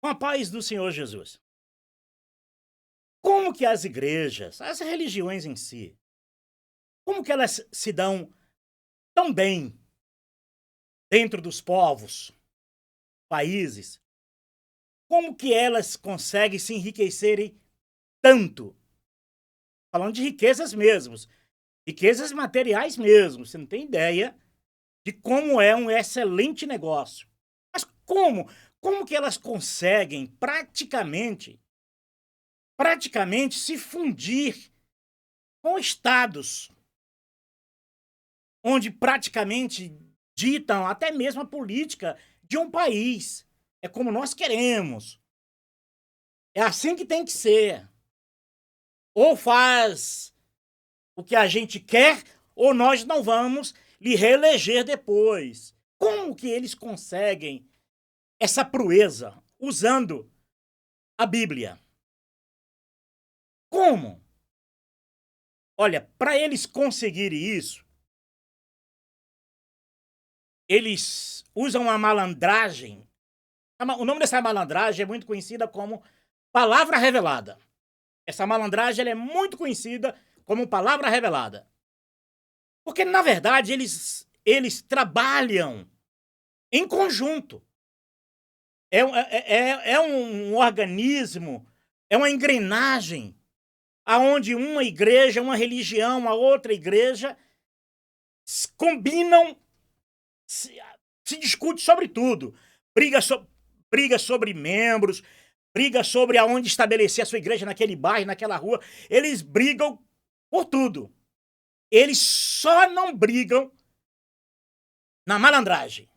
Com a paz do Senhor Jesus. Como que as igrejas, as religiões em si, como que elas se dão tão bem dentro dos povos, países? Como que elas conseguem se enriquecerem tanto? Falando de riquezas mesmos, riquezas materiais mesmo. Você não tem ideia de como é um excelente negócio. Mas como? Como que elas conseguem praticamente se fundir com estados, onde praticamente ditam até mesmo a política de um país. É como nós queremos. É assim que tem que ser. Ou faz o que a gente quer, ou nós não vamos lhe reeleger depois. Como que eles conseguem essa proeza usando a Bíblia? Como? Olha, para eles conseguirem isso, eles usam a malandragem. O nome dessa malandragem é muito conhecida como palavra revelada. Essa malandragem ela é muito conhecida como palavra revelada. Porque, na verdade, eles trabalham em conjunto. É um organismo, é uma engrenagem, aonde uma igreja, uma religião, a outra igreja combinam, se, se discute sobre tudo. Briga, briga sobre membros, briga sobre aonde estabelecer a sua igreja naquele bairro, naquela rua. Eles brigam por tudo. Eles só não brigam na malandragem.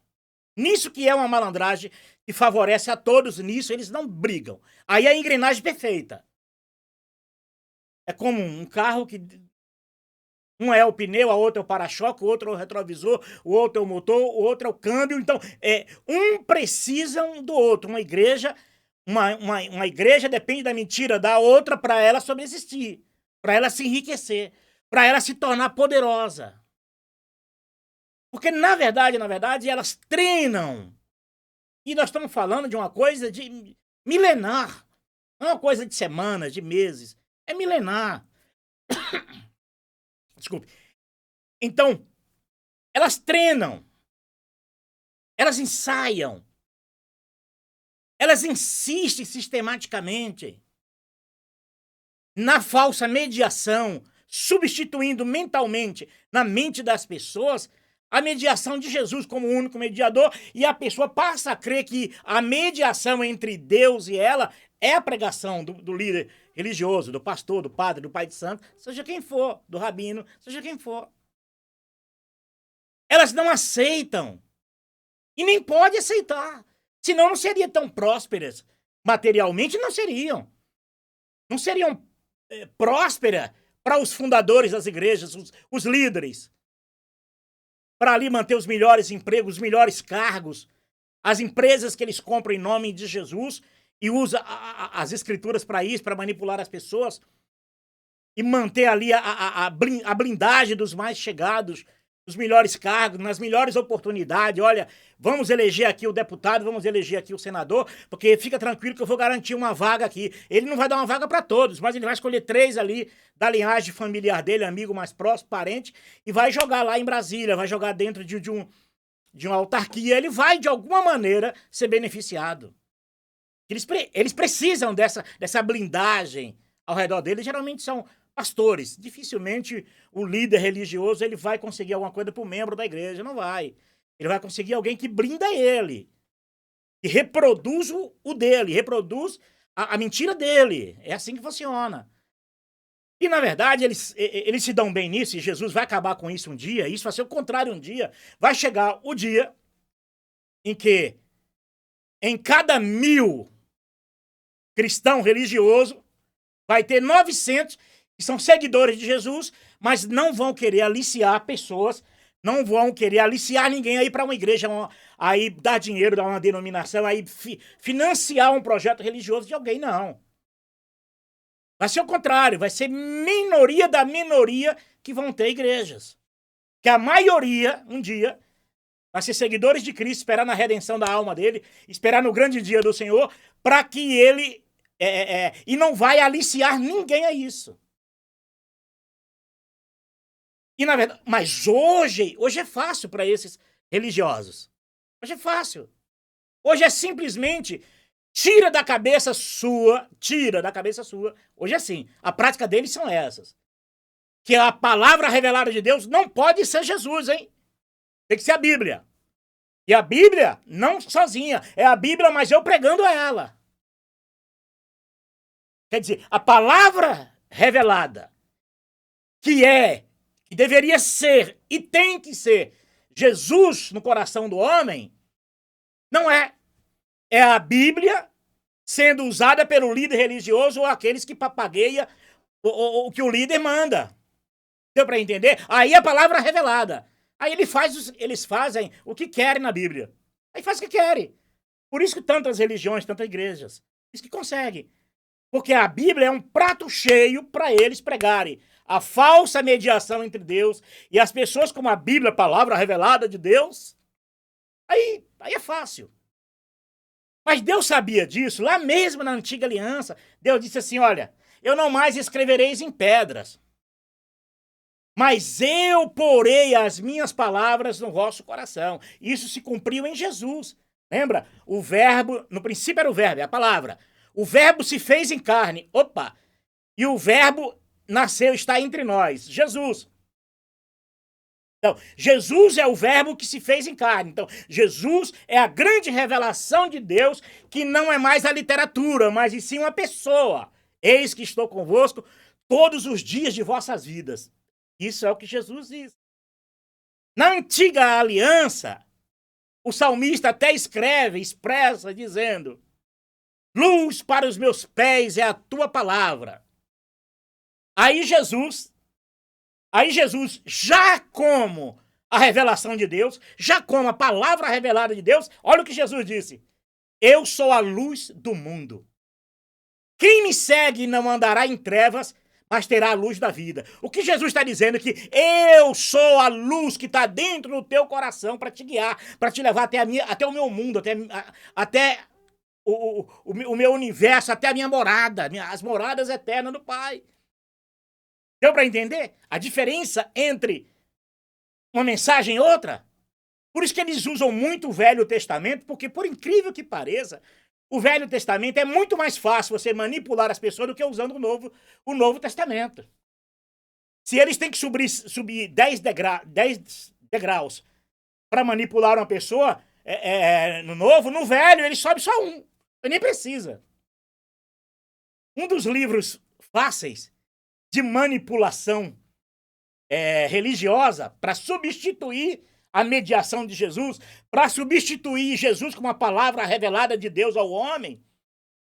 Nisso que é uma malandragem que favorece a todos, nisso eles não brigam. Aí é a engrenagem perfeita. É como um carro que um é o pneu, a outra é o para-choque, o outro é o retrovisor, o outro é o motor, o outro é o câmbio. Então, um precisa um do outro. Uma igreja depende da mentira da outra para ela sobreexistir, para ela se enriquecer, para ela se tornar poderosa. Porque, na verdade, elas treinam. E nós estamos falando de uma coisa de milenar. Não é uma coisa de semanas, de meses. É milenar. Desculpe. Então, elas treinam. Elas ensaiam. Elas insistem sistematicamente na falsa mediação, substituindo mentalmente, na mente das pessoas, a mediação de Jesus como o único mediador, e a pessoa passa a crer que a mediação entre Deus e ela é a pregação do líder religioso, do pastor, do padre, do pai de santo, seja quem for, do rabino, seja quem for. Elas não aceitam. E nem pode aceitar. Senão não seriam tão prósperas. Materialmente não seriam. Não seriam prósperas para os fundadores das igrejas, os líderes. Para ali manter os melhores empregos, os melhores cargos. As empresas que eles compram em nome de Jesus e usam as escrituras para isso, para manipular as pessoas. E manter ali a blindagem dos mais chegados, os melhores cargos, nas melhores oportunidades. Olha, vamos eleger aqui o deputado, vamos eleger aqui o senador, porque fica tranquilo que eu vou garantir uma vaga aqui. Ele não vai dar uma vaga para todos, mas ele vai escolher 3 ali da linhagem familiar dele, amigo mais próximo, parente, e vai jogar lá em Brasília, vai jogar dentro de uma autarquia. Ele vai, de alguma maneira, ser beneficiado. Eles precisam dessa blindagem ao redor dele. Geralmente são pastores. Dificilmente o líder religioso ele vai conseguir alguma coisa para o membro da igreja. Não vai. Ele vai conseguir alguém que blinda ele. E reproduz o dele. Reproduz a mentira dele. É assim que funciona. E, na verdade, eles se dão bem nisso. E Jesus vai acabar com isso um dia. Isso vai ser o contrário um dia. Vai chegar o dia em que em cada 1000 cristão religioso vai ter 900 que são seguidores de Jesus, mas não vão querer aliciar pessoas, não vão querer aliciar ninguém aí para uma igreja, aí dar dinheiro, dar uma denominação, aí financiar um projeto religioso de alguém, não. Vai ser o contrário, vai ser minoria da minoria que vão ter igrejas. Que a maioria, um dia, para ser seguidores de Cristo, esperar na redenção da alma dele, esperar no grande dia do Senhor, para que ele... e não vai aliciar ninguém a isso. E na verdade, mas hoje é fácil para esses religiosos. Hoje é fácil. Hoje é simplesmente tira da cabeça sua. Hoje é assim. A prática deles são essas. Que a palavra revelada de Deus não pode ser Jesus, hein? Tem que ser a Bíblia. E a Bíblia, não sozinha, é a Bíblia, mas eu pregando ela. Quer dizer, a palavra revelada, que deveria ser e tem que ser Jesus no coração do homem, não é. É a Bíblia sendo usada pelo líder religioso ou aqueles que papagueia o que o líder manda. Deu para entender? Aí a palavra revelada. Aí eles fazem o que querem na Bíblia. Aí faz o que querem. Por isso que tantas religiões, tantas igrejas, isso que conseguem. Porque a Bíblia é um prato cheio para eles pregarem a falsa mediação entre Deus e as pessoas como a Bíblia, a palavra revelada de Deus. Aí é fácil. Mas Deus sabia disso, lá mesmo na antiga aliança. Deus disse assim, olha, eu não mais escrevereis em pedras, mas eu porei as minhas palavras no vosso coração. Isso se cumpriu em Jesus. Lembra? O verbo, no princípio era o verbo, é a palavra. O verbo se fez em carne. Opa! E o verbo nasceu, está entre nós. Jesus. Então, Jesus é o verbo que se fez em carne. Então, Jesus é a grande revelação de Deus, que não é mais a literatura, mas e sim uma pessoa. Eis que estou convosco todos os dias de vossas vidas. Isso é o que Jesus diz. Na antiga aliança, o salmista até expressa, dizendo: luz para os meus pés é a tua palavra. Aí Jesus, já como a revelação de Deus, já como a palavra revelada de Deus, olha o que Jesus disse: eu sou a luz do mundo. Quem me segue não andará em trevas, mas terá a luz da vida. O que Jesus está dizendo é que eu sou a luz que está dentro do teu coração para te guiar, para te levar até o meu mundo, até o meu universo, até a minha morada, as moradas eternas do Pai. Deu para entender a diferença entre uma mensagem e outra? Por isso que eles usam muito o Velho Testamento, porque, por incrível que pareça, o Velho Testamento é muito mais fácil você manipular as pessoas do que usando o Novo Testamento. Se eles têm que subir 10 degraus para manipular uma pessoa no Novo, no Velho ele sobe só um. Ele nem precisa. Um dos livros fáceis de manipulação religiosa para substituir a mediação de Jesus, para substituir Jesus como a palavra revelada de Deus ao homem,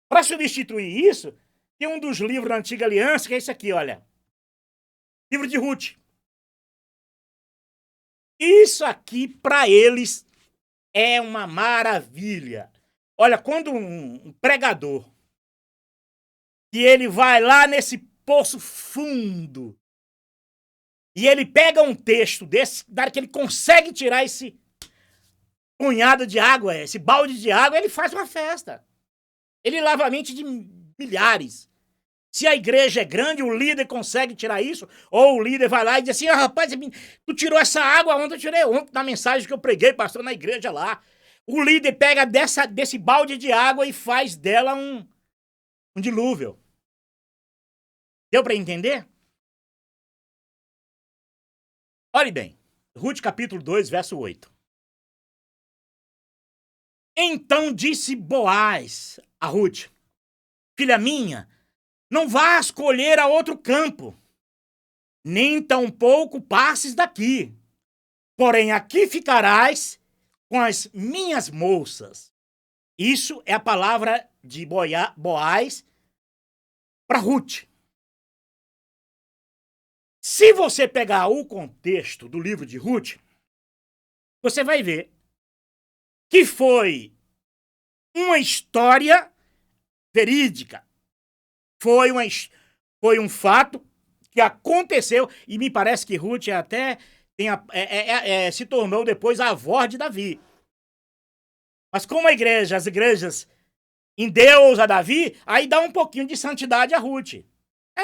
para substituir isso, tem um dos livros da Antiga Aliança, que é esse aqui, olha. Livro de Ruth. Isso aqui, para eles, é uma maravilha. Olha, quando um pregador, e ele vai lá nesse poço fundo, e ele pega um texto desse, que ele consegue tirar esse punhado de água, esse balde de água, ele faz uma festa. Ele lava a mente de milhares. Se a igreja é grande, o líder consegue tirar isso, ou o líder vai lá e diz assim, rapaz, tu tirou essa água ontem? Eu tirei ontem na mensagem que eu preguei, pastor, na igreja lá. O líder pega desse balde de água e faz dela um dilúvio. Deu para entender? Olhe bem, Ruth capítulo 2, verso 8. Então disse Boaz a Ruth, filha minha, não vás colher a outro campo, nem tampouco passes daqui, porém aqui ficarás com as minhas moças. Isso é a palavra de Boaz para Ruth. Se você pegar o contexto do livro de Ruth, você vai ver que foi uma história verídica. Foi um fato que aconteceu, e me parece que Ruth até se tornou depois a avó de Davi. Mas como as igrejas endeusa Davi, aí dá um pouquinho de santidade a Ruth.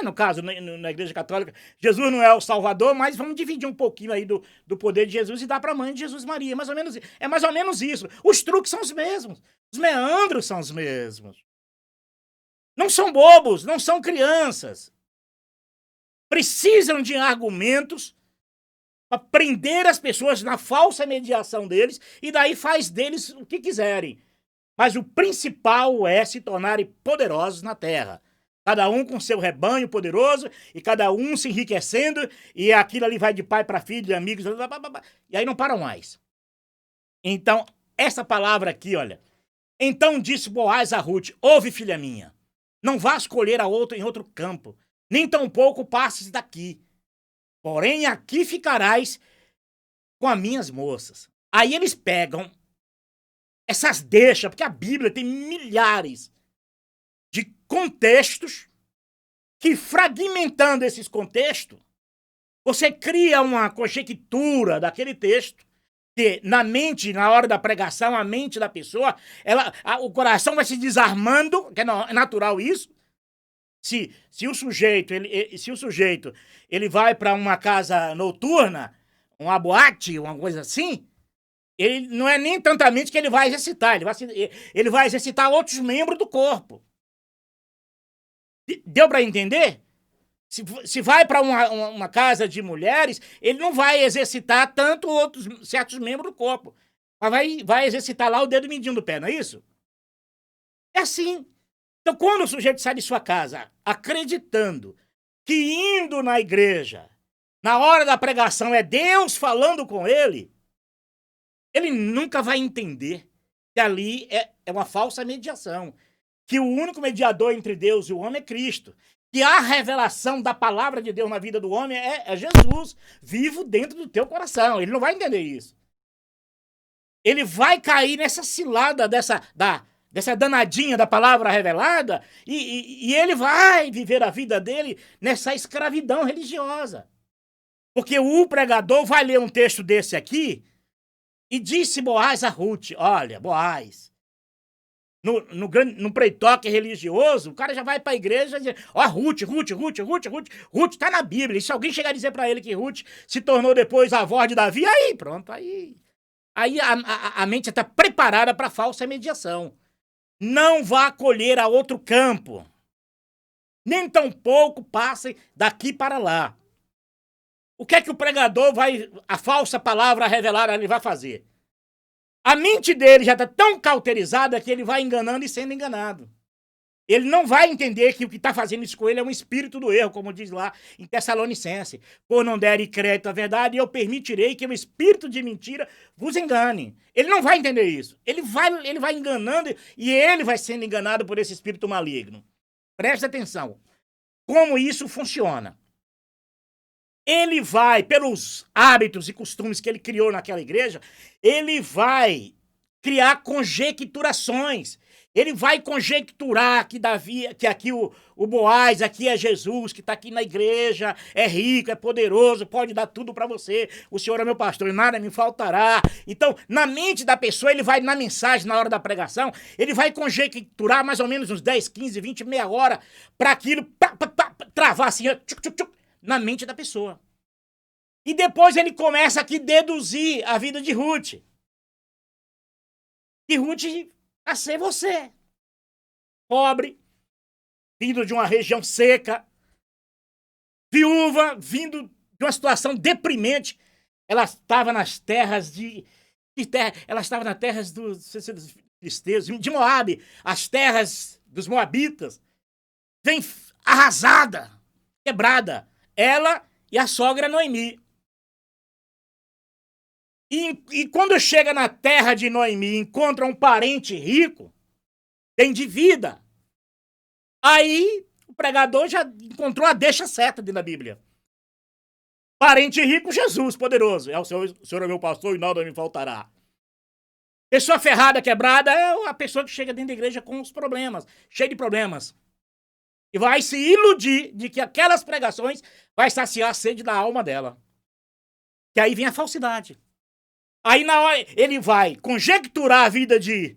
No caso, na Igreja Católica, Jesus não é o Salvador, mas vamos dividir um pouquinho aí do poder de Jesus e dar para a mãe de Jesus, Maria. É mais ou menos isso. Os truques são os mesmos. Os meandros são os mesmos. Não são bobos, não são crianças. Precisam de argumentos para prender as pessoas na falsa mediação deles e daí faz deles o que quiserem. Mas o principal é se tornarem poderosos na terra. Cada um com seu rebanho poderoso e cada um se enriquecendo e aquilo ali vai de pai para filho, de amigos, e aí não param mais. Então, essa palavra aqui, olha. Então disse Boaz a Ruth, ouve, filha minha, não vás colher em outro campo, nem tampouco passes daqui. Porém, aqui ficarás com as minhas moças. Aí eles pegam essas deixas, porque a Bíblia tem milhares de contextos que, fragmentando esses contextos, você cria uma conjectura daquele texto que, na hora da pregação, a mente da pessoa, o coração vai se desarmando, que é natural isso. Se o sujeito ele vai para uma casa noturna, uma boate, uma coisa assim, ele não é nem tantamente que ele vai exercitar, ele vai exercitar outros membros do corpo. Deu para entender? Se vai para uma casa de mulheres, ele não vai exercitar tanto certos membros do corpo, mas vai exercitar lá o dedo mindinho do pé, não é isso? É assim. Então, quando o sujeito sai de sua casa acreditando que indo na igreja, na hora da pregação, é Deus falando com ele nunca vai entender que ali é uma falsa mediação, que o único mediador entre Deus e o homem é Cristo, que a revelação da palavra de Deus na vida do homem é Jesus, vivo dentro do teu coração. Ele não vai entender isso. Ele vai cair nessa cilada dessa danadinha da palavra revelada e ele vai viver a vida dele nessa escravidão religiosa. Porque o pregador vai ler um texto desse aqui e disse Boaz a Ruth, olha, Boaz, no preitoque religioso, o cara já vai para a igreja e diz, ó, Ruth tá na Bíblia. E se alguém chegar a dizer para ele que Ruth se tornou depois a avó de Davi, aí pronto, aí a mente está preparada para falsa mediação. Não vá colher a outro campo, nem tampouco passem daqui para lá. O que é que o pregador a falsa palavra revelada, ele vai fazer? A mente dele já está tão cauterizada que ele vai enganando e sendo enganado. Ele não vai entender que o que está fazendo isso com ele é um espírito do erro, como diz lá em Tessalonicense. Por não derem crédito à verdade, eu permitirei que o espírito de mentira vos engane. Ele não vai entender isso. Ele vai enganando e ele vai sendo enganado por esse espírito maligno. Preste atenção. Como isso funciona? Ele vai, pelos hábitos e costumes que ele criou naquela igreja, ele vai criar conjecturações. Ele vai conjecturar que aqui o Boaz, aqui é Jesus, que está aqui na igreja, é rico, é poderoso, pode dar tudo para você. O Senhor é meu pastor e nada me faltará. Então, na mente da pessoa, ele vai, na mensagem, na hora da pregação, ele vai conjecturar mais ou menos uns 10, 15, 20, meia hora para aquilo travar assim, na mente da pessoa. E depois ele começa aqui a deduzir a vida de Ruth. E Ruth a ser você. Pobre, vindo de uma região seca, viúva, vindo de uma situação deprimente. Ela estava nas terras ela estava nas terras dos filisteus, de Moabe, as terras dos moabitas. Vem arrasada, quebrada. Ela e a sogra Noemi. E quando chega na terra de Noemi, encontra um parente rico, tem de vida. Aí o pregador já encontrou a deixa certa dentro da Bíblia. Parente rico, Jesus poderoso. O Senhor é meu pastor e nada me faltará. Pessoa ferrada, quebrada, é a pessoa que chega dentro da igreja com os problemas, cheio de problemas. E vai se iludir de que aquelas pregações vai saciar a sede da alma dela. Que aí vem a falsidade. Aí na hora ele vai conjecturar a vida de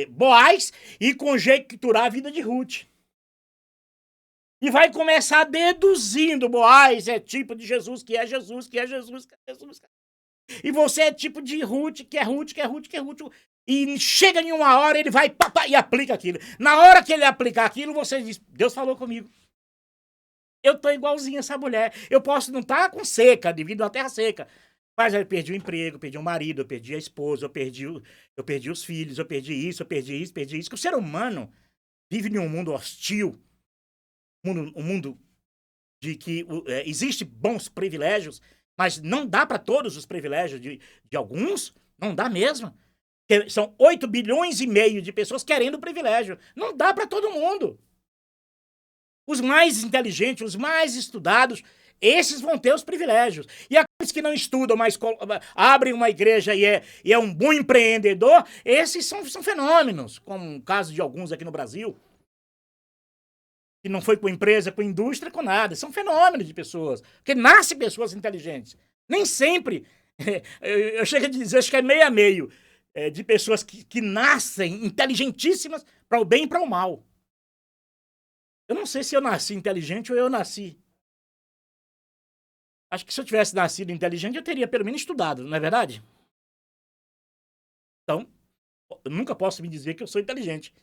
Boaz e conjecturar a vida de Ruth. E vai começar deduzindo: Boaz é tipo de Jesus, que é Jesus, que é Jesus, que é Jesus. E você é tipo de Ruth, que é Ruth, que é Ruth, que é Ruth. E chega em uma hora, ele vai e aplica aquilo. Na hora que ele aplicar aquilo, você diz: Deus falou comigo. Eu tô igualzinho essa mulher. Eu posso não estar com seca, devido à terra seca. Mas eu perdi o emprego, perdi o marido, eu perdi a esposa, eu perdi os filhos, eu perdi isso, eu perdi isso, perdi isso. Que o ser humano vive em um mundo hostil. Um mundo de que existe bons privilégios, mas não dá para todos os privilégios de alguns. Não dá mesmo. São 8 bilhões e meio de pessoas querendo privilégio. Não dá para todo mundo. Os mais inteligentes, os mais estudados, esses vão ter os privilégios. E aqueles que não estudam, mas abrem uma igreja e é um bom empreendedor, esses são fenômenos, como o caso de alguns aqui no Brasil, que não foi com empresa, com indústria, com nada. São fenômenos de pessoas, porque nascem pessoas inteligentes. Nem sempre, eu chego a dizer, acho que é meio a meio, de pessoas que nascem inteligentíssimas para o bem e para o mal. Eu não sei se eu nasci inteligente ou eu nasci. Acho que se eu tivesse nascido inteligente, eu teria pelo menos estudado, não é verdade? Então, eu nunca posso me dizer que eu sou inteligente.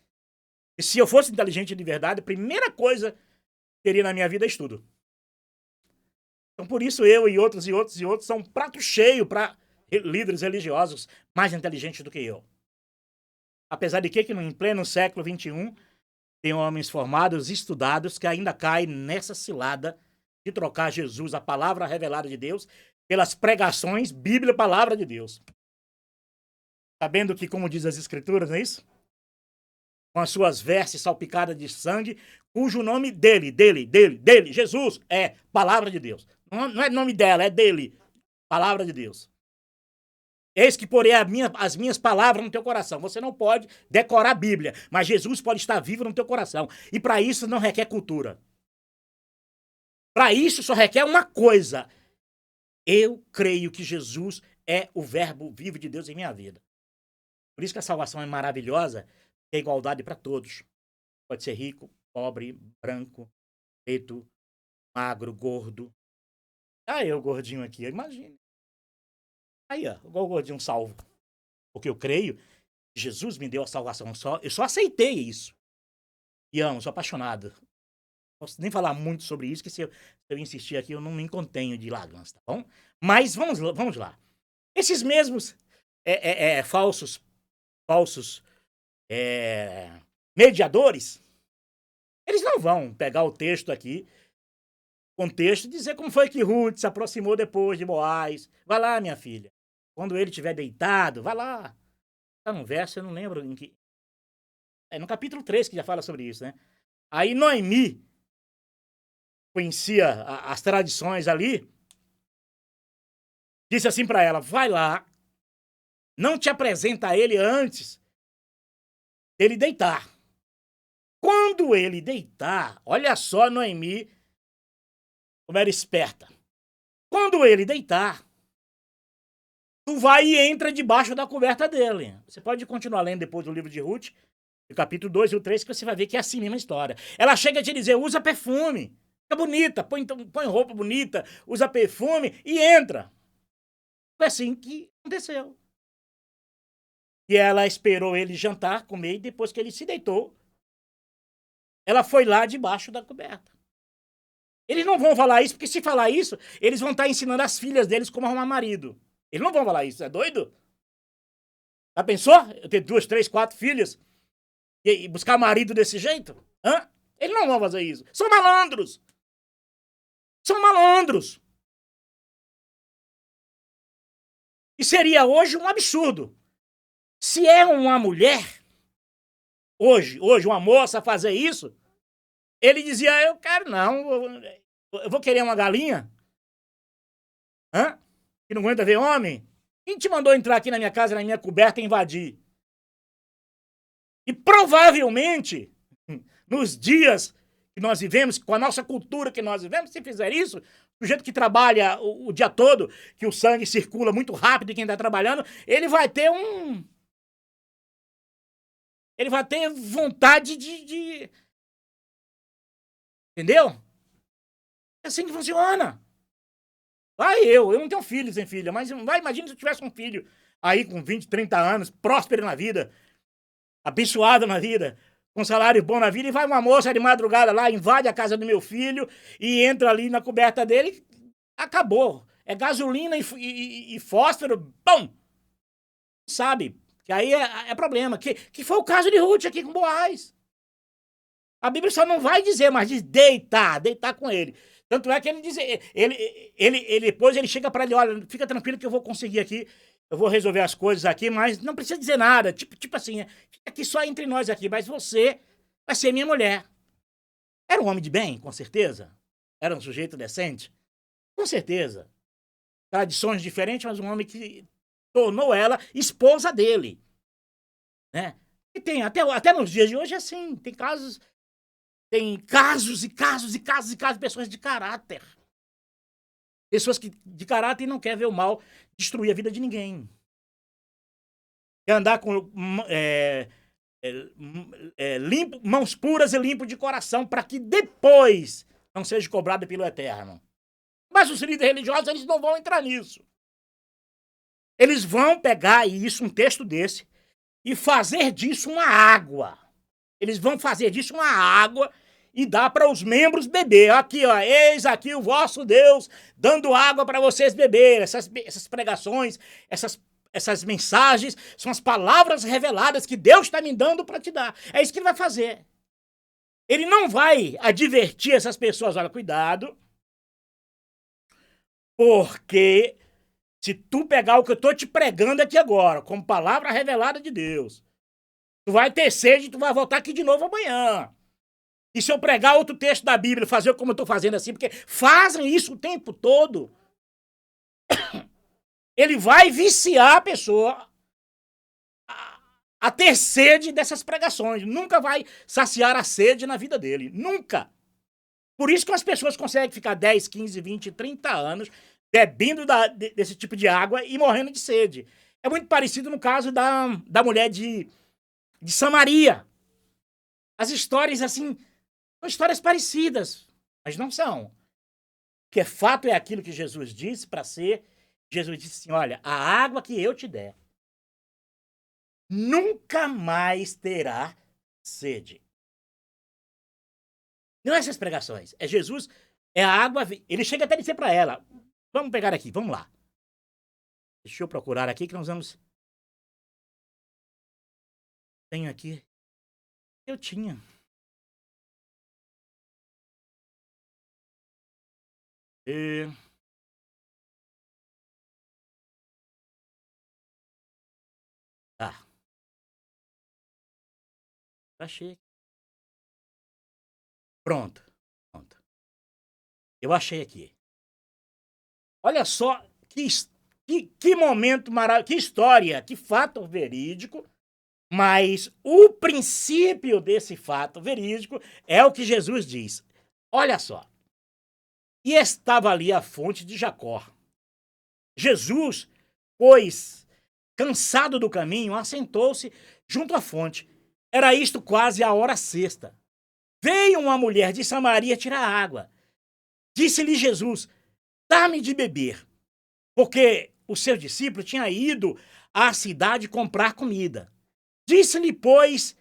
E se eu fosse inteligente de verdade, a primeira coisa que teria na minha vida é estudo. Então, por isso, eu e outros são um prato cheio para líderes religiosos mais inteligentes do que eu. Apesar de que em pleno século XXI, tem homens formados, estudados, que ainda caem nessa cilada de trocar Jesus, a palavra revelada de Deus, pelas pregações, Bíblia, palavra de Deus. Sabendo que, como diz as Escrituras, não é isso? Com as suas vestes salpicadas de sangue, cujo nome dele, Jesus, é palavra de Deus. Não é nome dela, é dele, palavra de Deus. Eis que porém as minhas palavras no teu coração. Você não pode decorar a Bíblia, mas Jesus pode estar vivo no teu coração. E para isso não requer cultura. Para isso só requer uma coisa. Eu creio que Jesus é o verbo vivo de Deus em minha vida. Por isso que a salvação é maravilhosa, é igualdade para todos. Pode ser rico, pobre, branco, preto, magro, gordo. Ah, eu gordinho aqui, imagina. Aí, ó, igual o gordinho salvo. Porque eu creio que Jesus me deu a salvação. Eu só aceitei isso. E amo, sou apaixonado. Não posso nem falar muito sobre isso, que se eu insistir aqui, eu não me contenho de lágrimas, tá bom? Mas vamos lá. Esses mesmos falsos mediadores, eles não vão pegar o texto aqui, contexto, e dizer como foi que Ruth se aproximou depois de Boaz. Vai lá, minha filha. Quando ele estiver deitado, vai lá. Tá no verso, eu não lembro em que. É no capítulo 3 que já fala sobre isso, né? Aí Noemi conhecia as tradições ali, disse assim para ela: vai lá, não te apresenta a ele antes dele deitar. Quando ele deitar, olha só Noemi como era esperta. Quando ele deitar, tu vai e entra debaixo da coberta dele. Você pode continuar lendo depois do livro de Ruth, o capítulo 2 e o 3, que você vai ver que é assim mesmo a história. Ela chega a te dizer: usa perfume, fica bonita, põe roupa bonita, usa perfume e entra. Foi assim que aconteceu. E ela esperou ele jantar, comer, e depois que ele se deitou, ela foi lá debaixo da coberta. Eles não vão falar isso, porque se falar isso, eles vão estar ensinando as filhas deles como arrumar marido. Eles não vão falar isso, é doido? Já pensou? Eu ter 2, 3, 4 filhas e buscar marido desse jeito? Hã? Eles não vão fazer isso. São malandros. São malandros. E seria hoje um absurdo. Se é uma mulher, hoje uma moça fazer isso, ele dizia: eu quero não, eu vou querer uma galinha? Hã? Que não aguenta ver homem? Quem te mandou entrar aqui na minha casa, na minha coberta e invadir? E provavelmente, nos dias que nós vivemos, com a nossa cultura que nós vivemos, se fizer isso, sujeito que trabalha o dia todo, que o sangue circula muito rápido e quem está trabalhando, ele vai ter vontade de... Entendeu? É assim que funciona. Eu não tenho filho sem filha, mas imagina se eu tivesse um filho aí com 20, 30 anos, próspero na vida, abençoado na vida, com salário bom na vida, e vai uma moça de madrugada lá, invade a casa do meu filho e entra ali na coberta dele, acabou. É gasolina e fósforo, pum! Sabe? Que aí é problema. Que foi o caso de Ruth aqui com Boaz. A Bíblia só não vai dizer, mas diz deitar com ele. Tanto é que ele diz, depois ele chega para ele, olha, fica tranquilo que eu vou conseguir aqui, eu vou resolver as coisas aqui, mas não precisa dizer nada, tipo assim, fica aqui só entre nós aqui, mas você vai ser minha mulher. Era um homem de bem, com certeza. Era um sujeito decente, com certeza. Tradições diferentes, mas um homem que tornou ela esposa dele, né? E tem, até nos dias de hoje é assim, tem casos de pessoas de caráter. Pessoas de caráter não querem ver o mal destruir a vida de ninguém. Quer andar com mãos puras e limpo de coração para que depois não seja cobrado pelo Eterno. Mas os líderes religiosos, eles não vão entrar nisso. Eles vão pegar um texto desse, e fazer disso uma água. Eles vão fazer disso uma água e dar para os membros beber. Aqui, ó, eis aqui o vosso Deus dando água para vocês beber. Essas pregações, essas mensagens, são as palavras reveladas que Deus está me dando para te dar. É isso que ele vai fazer. Ele não vai advertir essas pessoas, olha, cuidado, porque se tu pegar o que eu estou te pregando aqui agora, como palavra revelada de Deus, tu vai ter sede e tu vai voltar aqui de novo amanhã. E se eu pregar outro texto da Bíblia, fazer como eu estou fazendo assim, porque fazem isso o tempo todo, ele vai viciar a pessoa a ter sede dessas pregações. Nunca vai saciar a sede na vida dele. Nunca. Por isso que as pessoas conseguem ficar 10, 15, 20, 30 anos bebendo desse tipo de água e morrendo de sede. É muito parecido no caso da mulher de Samaria. As histórias, assim, são histórias parecidas, mas não são. O que é fato é aquilo que Jesus disse para ser. Jesus disse assim, olha, a água que eu te der nunca mais terá sede. Não é essas pregações, é Jesus, é a água. Ele chega até a dizer para ela, vamos pegar aqui, vamos lá. Deixa eu procurar aqui que nós vamos... Tenho aqui. Eu tinha. Tá. Achei. Pronto. Eu achei aqui. Olha só que momento maravilhoso, que história, que fato verídico, mas o princípio desse fato verídico é o que Jesus diz. Olha só. E estava ali a fonte de Jacó. Jesus, pois, cansado do caminho, assentou-se junto à fonte. Era isto quase a hora sexta. Veio uma mulher de Samaria tirar água. Disse-lhe Jesus, dá-me de beber. Porque o seu discípulo tinha ido à cidade comprar comida. Disse-lhe, pois,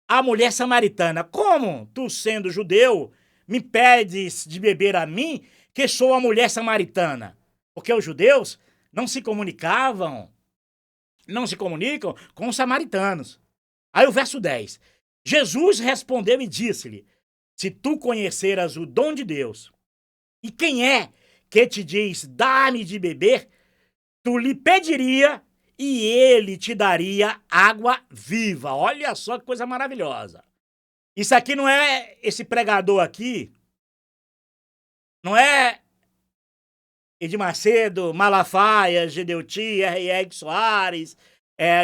a mulher samaritana, como tu, sendo judeu, me pedes de beber a mim, que sou a mulher samaritana? Porque os judeus não se comunicam com os samaritanos. Aí o verso 10. Jesus respondeu e disse-lhe, se tu conheceras o dom de Deus, e quem é que te diz, dá-me de beber, tu lhe pediria e ele te daria água viva. Olha só que coisa maravilhosa. Isso aqui não é esse pregador aqui, não é Edir Macedo, Malafaia, Gedeuti, R.R. Soares.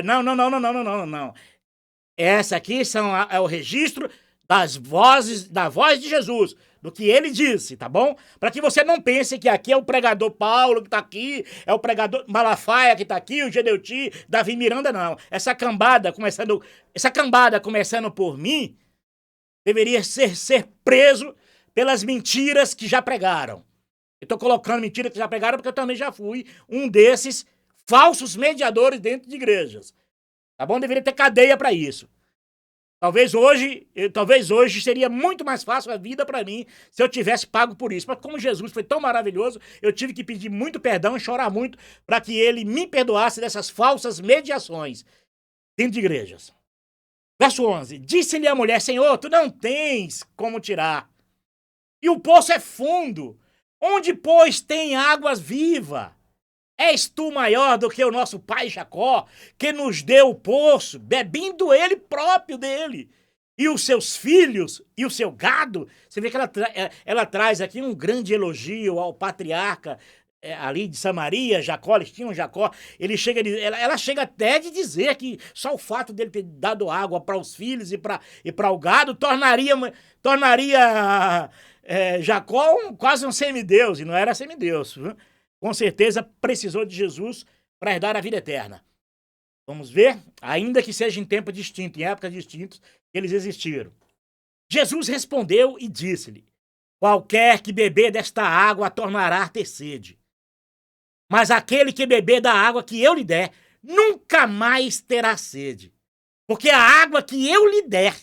Não. Essa aqui é o registro da voz de Jesus, do que ele disse, tá bom? Para que você não pense que aqui é o pregador Paulo que tá aqui, é o pregador Malafaia que tá aqui, o Gedeuti, Davi Miranda, não. Essa cambada começando por mim, deveria ser preso pelas mentiras que já pregaram. Eu tô colocando mentiras que já pregaram porque eu também já fui um desses falsos mediadores dentro de igrejas. Tá bom? Deveria ter cadeia para isso. Talvez hoje seria muito mais fácil a vida para mim se eu tivesse pago por isso. Mas como Jesus foi tão maravilhoso, eu tive que pedir muito perdão e chorar muito para que ele me perdoasse dessas falsas mediações dentro de igrejas. Verso 11. Disse-lhe a mulher, Senhor, tu não tens como tirar. E o poço é fundo. Onde, pois, tem águas vivas? És tu maior do que o nosso pai Jacó, que nos deu o poço, bebendo ele próprio dele, e os seus filhos, e o seu gado? Você vê que ela traz aqui um grande elogio ao patriarca ali de Samaria, Jacó, eles tinham Jacó. Ela chega até de dizer que só o fato dele ter dado água para os filhos e para o gado tornaria Jacó quase um semideus, e não era semideus, viu? Com certeza precisou de Jesus para herdar a vida eterna. Vamos ver? Ainda que seja em tempo distinto, em épocas distintas, eles existiram. Jesus respondeu e disse-lhe, qualquer que beber desta água tornará a ter sede. Mas aquele que beber da água que eu lhe der, nunca mais terá sede. Porque a água que eu lhe der,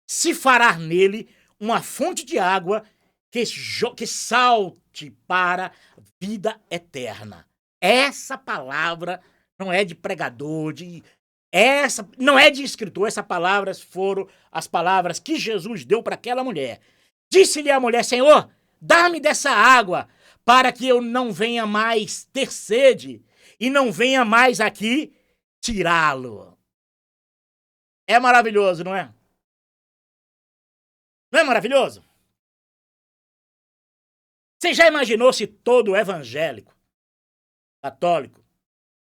se fará nele uma fonte de água que salte para vida eterna. Essa palavra não é de pregador, não é de escritor. Essas palavras foram as palavras que Jesus deu para aquela mulher. Disse-lhe a mulher, Senhor, dá-me dessa água para que eu não venha mais ter sede e não venha mais aqui tirá-lo. É maravilhoso, não é? Não é maravilhoso? Você já imaginou se todo evangélico, católico,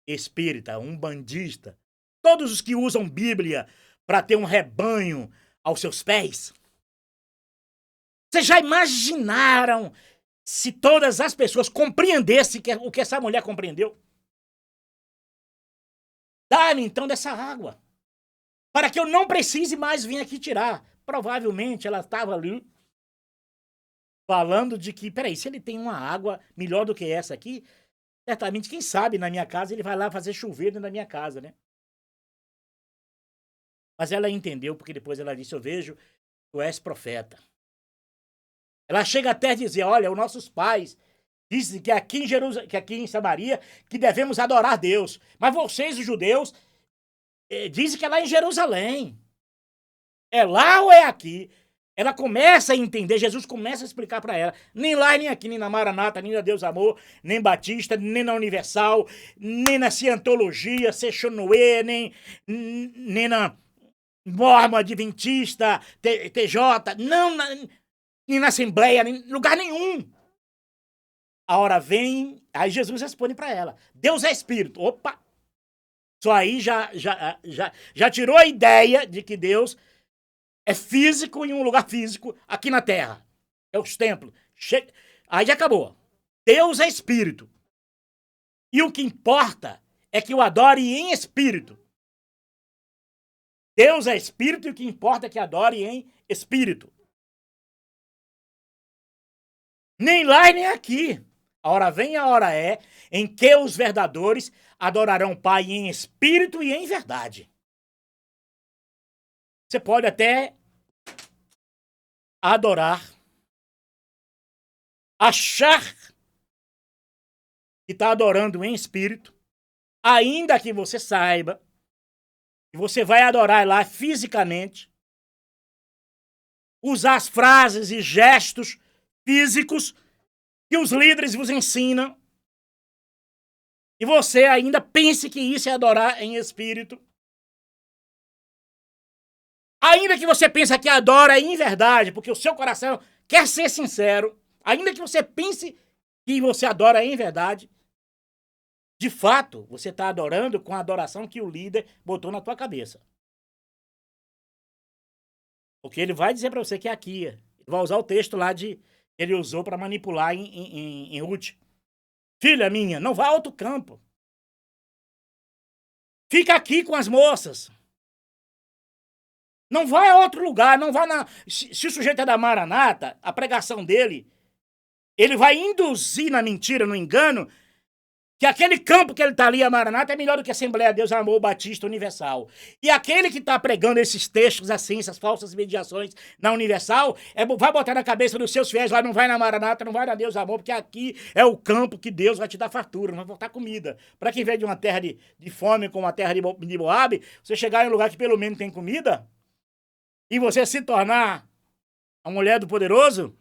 espírita, umbandista, todos os que usam Bíblia para ter um rebanho aos seus pés? Vocês já imaginaram se todas as pessoas compreendessem o que essa mulher compreendeu? Dá-me então dessa água, para que eu não precise mais vir aqui tirar. Provavelmente ela estava ali falando de que, peraí, se ele tem uma água melhor do que essa aqui, certamente, quem sabe, na minha casa, ele vai lá fazer chover dentro da minha casa, né? Mas ela entendeu, porque depois ela disse, eu vejo que tu és profeta. Ela chega até a dizer, olha, os nossos pais dizem que aqui em Samaria, que devemos adorar Deus. Mas vocês, os judeus, dizem que é lá em Jerusalém. É lá ou é aqui? Ela começa a entender, Jesus começa a explicar para ela, nem lá, nem aqui, nem na Maranata, nem na Deus Amor, nem Batista, nem na Universal, nem na Cientologia, Sechonoe, nem na Mormon Adventista, TJ, não, nem na Assembleia, nem em lugar nenhum. A hora vem, aí Jesus responde para ela, Deus é Espírito. Opa! Isso aí já tirou a ideia de que Deus é físico em um lugar físico aqui na Terra. É os templos. Aí já acabou. Deus é espírito. E o que importa é que o adore em espírito. Deus é espírito e o que importa é que adore em espírito. Nem lá e nem aqui. A hora vem e a hora é em que os verdadeiros adorarão o Pai em espírito e em verdade. Você pode até adorar, achar que está adorando em espírito, ainda que você saiba que você vai adorar lá fisicamente, usar as frases e gestos físicos que os líderes vos ensinam, e você ainda pense que isso é adorar em espírito. Ainda que você pense que adora em verdade, porque o seu coração quer ser sincero, ainda que você pense que você adora em verdade, de fato, você está adorando com a adoração que o líder botou na tua cabeça. Porque ele vai dizer para você que é aqui. Ele vai usar o texto lá que ele usou para manipular em Ruth. Filha minha, não vá a outro campo. Fica aqui com as moças. Não vai a outro lugar, não vá na... Se o sujeito é da Maranata, a pregação dele, ele vai induzir na mentira, no engano, que aquele campo que ele está ali, a Maranata, é melhor do que a Assembleia de Deus Amor Batista Universal. E aquele que está pregando esses textos assim, essas falsas mediações na Universal, vai botar na cabeça dos seus fiéis, não vai na Maranata, não vai na Deus Amor, porque aqui é o campo que Deus vai te dar fartura, não vai botar comida. Para quem vem de uma terra de fome, como a terra de Moabe, você chegar em um lugar que pelo menos tem comida, e você se tornar a mulher do poderoso,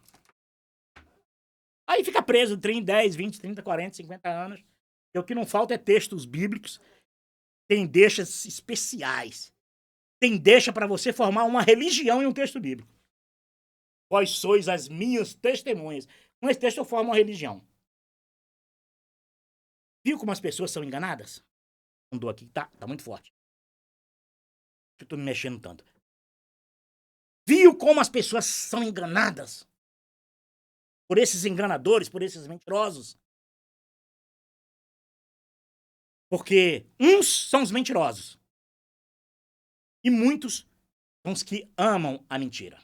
aí fica preso 30, 10, 20, 30, 40, 50 anos. E o que não falta é textos bíblicos, tem deixas especiais. Tem deixa para você formar uma religião em um texto bíblico. Vós sois as minhas testemunhas. Com esse texto eu formo uma religião. Viu como as pessoas são enganadas? Não dou aqui, tá muito forte. Eu tô me mexendo tanto. Viu como as pessoas são enganadas? Por esses enganadores, por esses mentirosos. Porque uns são os mentirosos. E muitos são os que amam a mentira.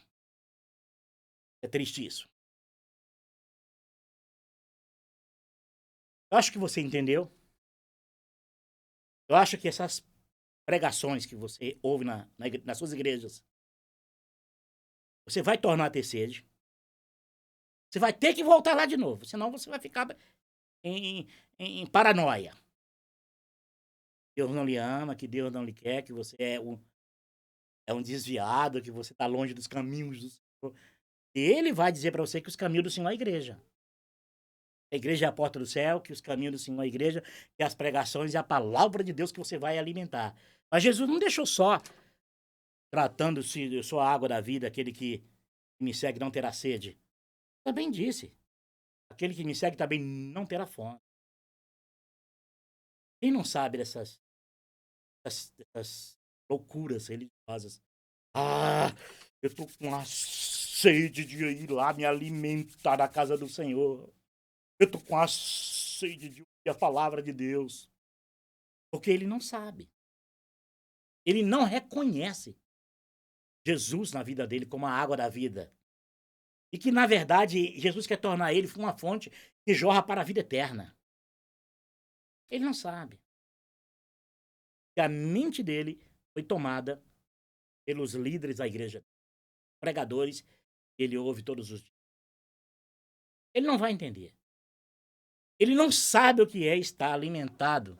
É triste isso. Eu acho que você entendeu. Eu acho que essas pregações que você ouve nas suas igrejas, você vai tornar a ter sede. Você vai ter que voltar lá de novo. Senão você vai ficar em paranoia. Deus não lhe ama, que Deus não lhe quer, que você é um desviado, que você está longe dos caminhos do Senhor. Ele vai dizer para você que os caminhos do Senhor é a igreja. A igreja é a porta do céu, que os caminhos do Senhor é a igreja, que as pregações é a palavra de Deus que você vai alimentar. Mas Jesus não deixou só tratando-se de sua água da vida, aquele que me segue não terá sede. Também disse, aquele que me segue também não terá fome. Quem não sabe dessas loucuras religiosas? Ah, eu tô com uma sede de ir lá me alimentar na casa do Senhor. Eu tô com a sede de ouvir a palavra de Deus. Porque ele não sabe. Ele não reconhece Jesus na vida dele como a água da vida. E que, na verdade, Jesus quer tornar ele uma fonte que jorra para a vida eterna. Ele não sabe. Que a mente dele foi tomada pelos líderes da igreja, pregadores, que ele ouve todos os dias. Ele não vai entender. Ele não sabe o que é estar alimentado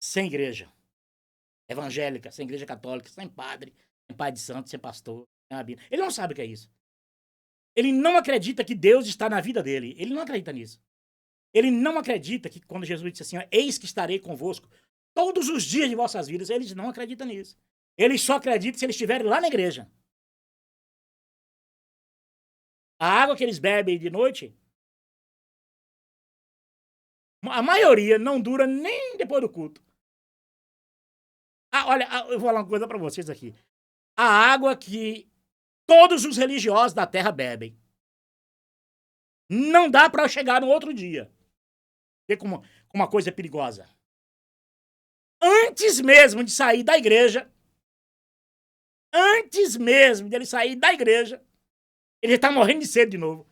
sem igreja evangélica, sem igreja católica, sem padre, sem pai de santo, sem pastor, sem rabino. Ele não sabe o que é isso. Ele não acredita que Deus está na vida dele. Ele não acredita nisso. Ele não acredita que quando Jesus disse assim, ó, eis que estarei convosco todos os dias de vossas vidas, eles não acreditam nisso. Eles só acreditam se eles estiverem lá na igreja. A água que eles bebem de noite, a maioria não dura nem depois do culto. Olha, eu vou falar uma coisa para vocês aqui. A água que todos os religiosos da terra bebem, não dá para chegar no outro dia. Vê como uma coisa é perigosa. Antes mesmo de sair da igreja, antes mesmo dele sair da igreja, ele está morrendo de sede de novo.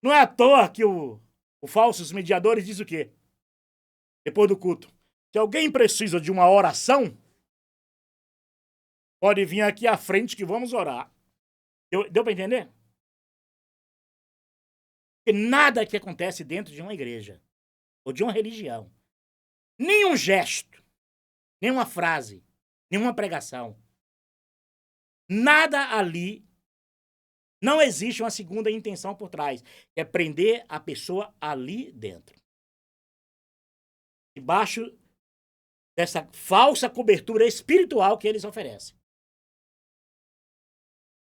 Não é à toa que os falsos mediadores diz o quê? Depois do culto. Se alguém precisa de uma oração, pode vir aqui à frente que vamos orar. Deu para entender? Porque nada que acontece dentro de uma igreja ou de uma religião, nenhum gesto, nenhuma frase, nenhuma pregação, nada ali, não existe uma segunda intenção por trás. É prender a pessoa ali dentro. Debaixo dessa falsa cobertura espiritual que eles oferecem.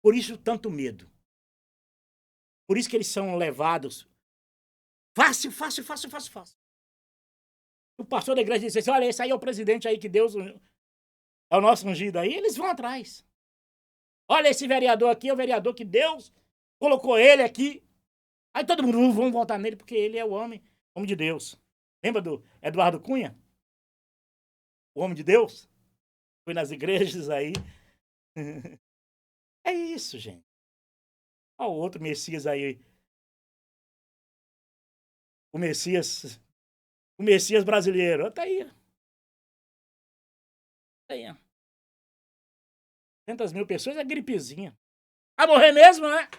Por isso, tanto medo. Por isso que eles são levados fácil. O pastor da igreja disse assim, olha, esse aí é o presidente aí que Deus... é o nosso ungido aí, eles vão atrás. Olha, esse vereador aqui é o vereador que Deus colocou ele aqui. Aí todo mundo vão votar nele porque ele é o homem de Deus. Lembra do Eduardo Cunha? O homem de Deus? Foi nas igrejas aí. É isso, gente. Olha o outro Messias aí. O Messias brasileiro. Tá aí. Tá aí. 200 mil pessoas é gripezinha. Vai morrer mesmo, né?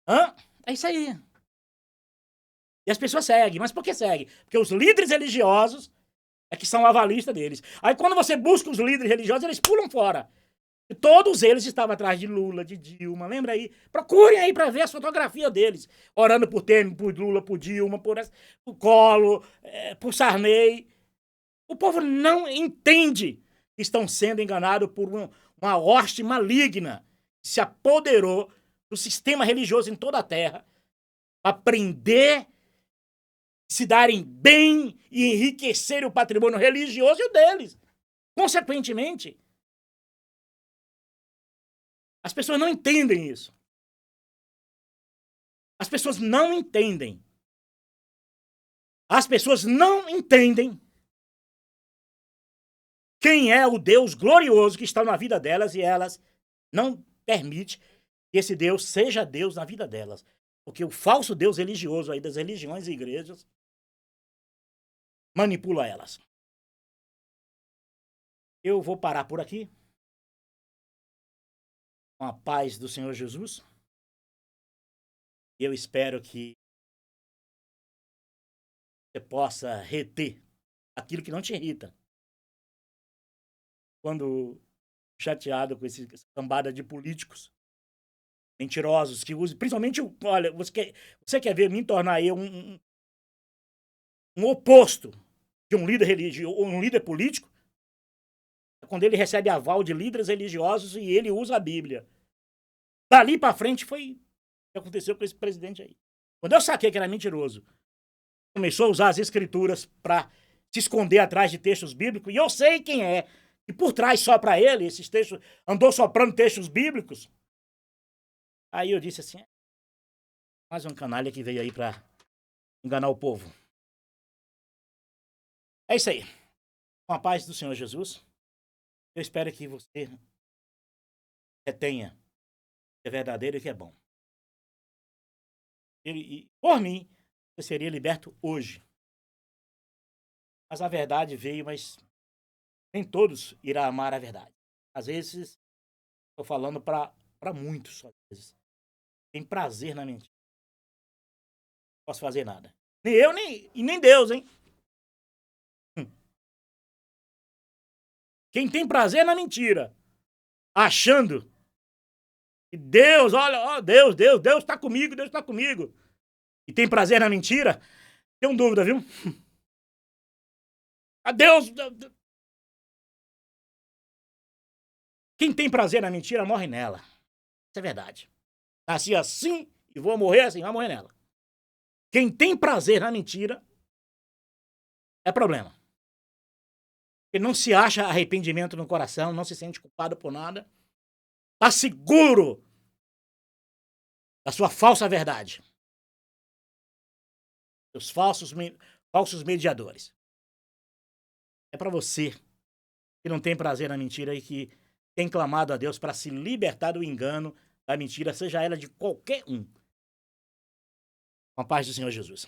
Hã? É isso aí. E as pessoas seguem. Mas por que seguem? Porque os líderes religiosos é que são avalistas deles. Aí quando você busca os líderes religiosos, eles pulam fora. E todos eles estavam atrás de Lula, de Dilma. Lembra aí? Procurem aí para ver as fotografias deles. Orando por Temer, por Lula, por Dilma, por Collor, por Sarney. O povo não entende que estão sendo enganados por uma hoste maligna que se apoderou do sistema religioso em toda a terra para prender, se darem bem e enriquecerem o patrimônio religioso e o deles. Consequentemente, as pessoas não entendem isso. As pessoas não entendem. As pessoas não entendem quem é o Deus glorioso que está na vida delas e elas não permitem que esse Deus seja Deus na vida delas. Porque o falso Deus religioso aí das religiões e igrejas manipula elas. Eu vou parar por aqui. Com a paz do Senhor Jesus. Eu espero que você possa reter aquilo que não te irrita. Quando chateado com essa cambada de políticos mentirosos que usam, principalmente, olha, você quer ver me tornar eu um oposto de um líder religioso ou um líder político? Quando ele recebe aval de líderes religiosos e ele usa a Bíblia. Dali pra frente foi o que aconteceu com esse presidente aí. Quando eu saquei que era mentiroso, começou a usar as escrituras para se esconder atrás de textos bíblicos, e eu sei quem é, e por trás só para ele, esses textos, andou soprando textos bíblicos. Aí eu disse assim, mais um canalha que veio aí para enganar o povo. É isso aí. Com a paz do Senhor Jesus, eu espero que você retenha que é verdadeiro e que é bom. E por mim, você seria liberto hoje. Mas a verdade veio, mas nem todos irão amar a verdade. Às vezes, estou falando para muitos, às vezes. Tem prazer na mentira. Não posso fazer nada. Nem eu, nem Deus, hein? Quem tem prazer na mentira, achando que Deus, olha, ó, Deus está comigo, Deus está comigo. E tem prazer na mentira, tenho dúvida, viu? A Deus. Quem tem prazer na mentira morre nela. Isso é verdade. Nasci assim e vou morrer assim, vai morrer nela. Quem tem prazer na mentira é problema. Ele não se acha arrependimento no coração, não se sente culpado por nada. Está seguro da sua falsa verdade. Os falsos mediadores. É para você que não tem prazer na mentira e que tem clamado a Deus para se libertar do engano, da mentira, seja ela de qualquer um. Com a paz do Senhor Jesus.